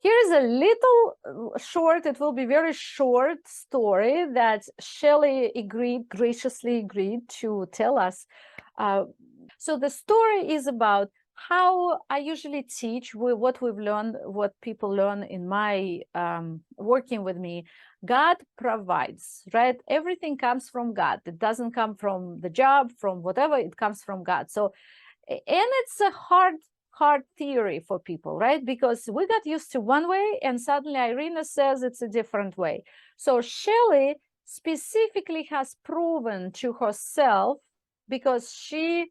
Here's a little short, it will be very short story that Shelly graciously agreed to tell us. So the story is about how I usually teach what we've learned, what people learn in my working with me. God provides, right? Everything comes from God. It doesn't come from the job, from whatever, it comes from God. So, and it's a hard theory for people, right? Because we got used to one way and suddenly Irina says it's a different way. So Shelly specifically has proven to herself, because she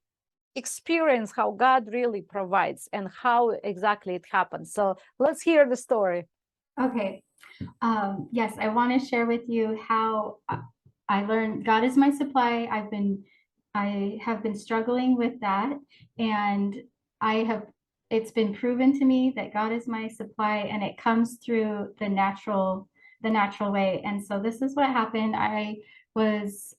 experienced how God really provides and how exactly it happens. So let's hear the story. Okay. Yes, I want to share with you how I learned God is my supply. I have been struggling with that, and it's been proven to me that God is my supply, and it comes through the natural way. And so this is what happened. I was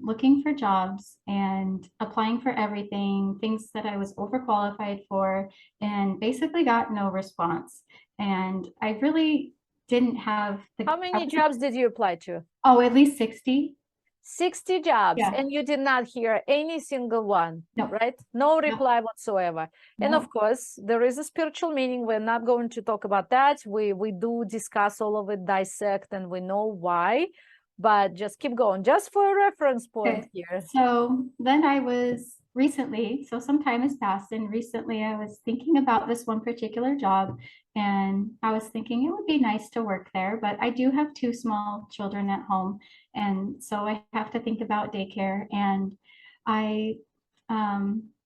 looking for jobs and applying for everything, things that I was overqualified for, and basically got no response. And I really didn't have How many jobs did you apply to? Oh, at least 60. 60 jobs, Yeah. and you did not hear any single one, No. right? No No. reply whatsoever. And No. of course, there is a spiritual meaning. We're not going to talk about that. We do discuss all of it, dissect, and we know why. But just keep going, just for a reference point Okay. here. So then I was recently, so some time has passed, and recently I was thinking about this one particular job, and I was thinking it would be nice to work there, but I do have two small children at home, and so I have to think about daycare. And I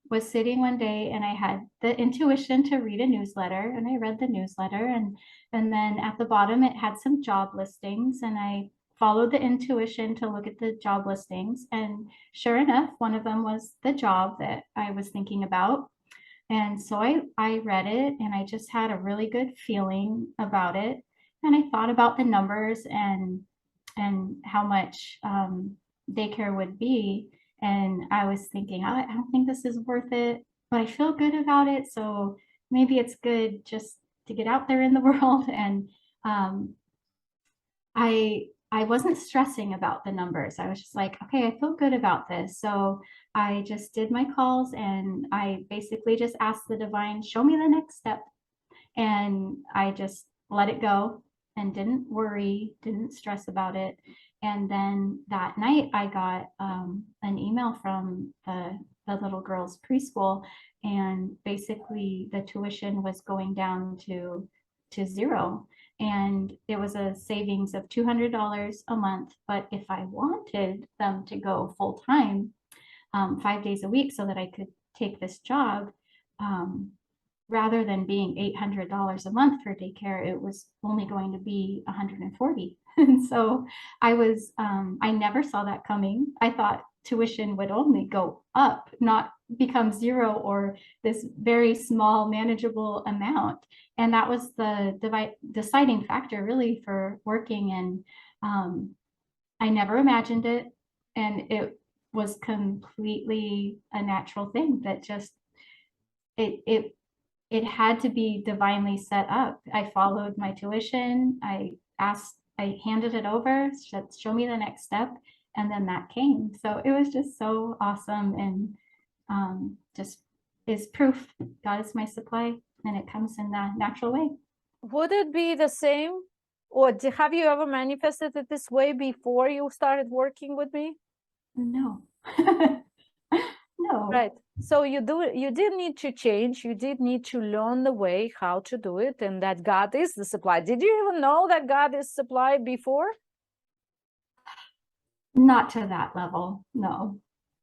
was sitting one day and I had the intuition to read a newsletter, and I read the newsletter, and then at the bottom it had some job listings, and I followed the intuition to look at the job listings, and sure enough, one of them was the job that I was thinking about. And so I read it, and I just had a really good feeling about it, and I thought about the numbers and how much daycare would be, and I was thinking, I don't think this is worth it, but I feel good about it, so maybe it's good just to get out there in the world. And um, I wasn't stressing about the numbers. I was just like, okay, I feel good about this. So I just did my calls, and I basically just asked the divine, show me the next step. And I just let it go and didn't worry, didn't stress about it. And then that night I got an email from the little girl's preschool, and basically the tuition was going down to zero, and it was a savings of $200 a month. But if I wanted them to go full time, 5 days a week, so that I could take this job, rather than being $800 a month for daycare, it was only going to be 140. And so I never saw that coming. I thought tuition would only go up, not become zero or this very small manageable amount. And that was the deciding factor really for working. And I never imagined it. And it was completely a natural thing that just, it had to be divinely set up. I followed my tuition. I handed it over, said, show me the next step. And then that came. So it was just so awesome, and just is proof God is my supply, and it comes in that natural way. Would it be the same, or have you ever manifested it this way before you started working with me? No. No. Right. So you did need to change. You did need to learn the way how to do it, and that God is the supply. Did you even know that God is supply before? Not to that level. No.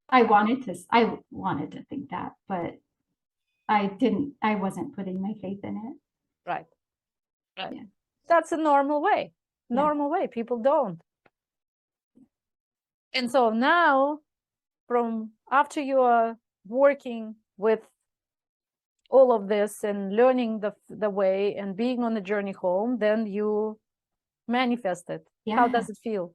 I wanted to think that, but I wasn't putting my faith in it. Right. Right. Yeah. That's a normal way. Yeah. Normal way. People don't. And so now, from after you are working with all of this and learning the way and being on the journey home, then you manifest it. Yeah. How does it feel?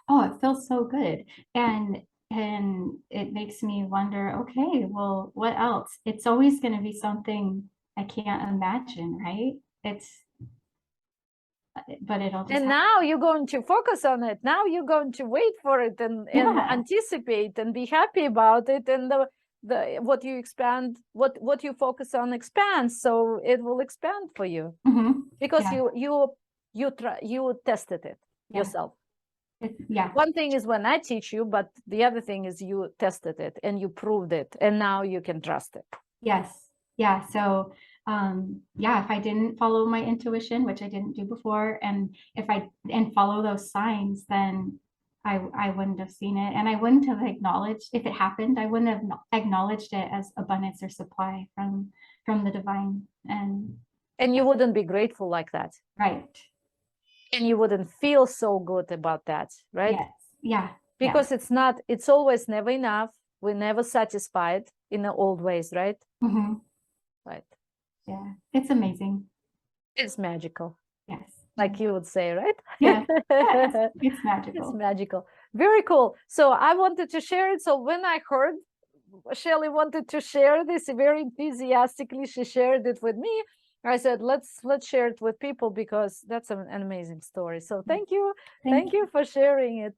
Oh, it feels so good. And it makes me wonder, okay, well, what else? It's always going to be something I can't imagine, right? but it'll just And happen. now you're going to focus on it. Now you're going to wait for it and Yeah. anticipate and be happy about it. And the what you expand, what you focus on expands. So it will expand for you because Yeah. you tested it Yeah. yourself. Yeah. One thing is when I teach you, but the other thing is you tested it and you proved it, and now you can trust it. Yes. Yeah. So yeah, if I didn't follow my intuition, which I didn't do before, and if I follow those signs, then I wouldn't have seen it, and I wouldn't have acknowledged if it happened. I wouldn't have acknowledged it as abundance or supply from the divine, and you wouldn't be grateful like that. Right. And you wouldn't feel so good about that, right? Yes. Yeah. Because it's always never enough. We're never satisfied in the old ways, right? Right. Yeah. It's amazing. It's magical. Yes. Like you would say, right? Yeah. It's magical. It's magical. Very cool. So I wanted to share it. So when I heard Shelly wanted to share this very enthusiastically, she shared it with me. I said, let's share it with people because that's an amazing story. So thank you. Thank you for sharing it.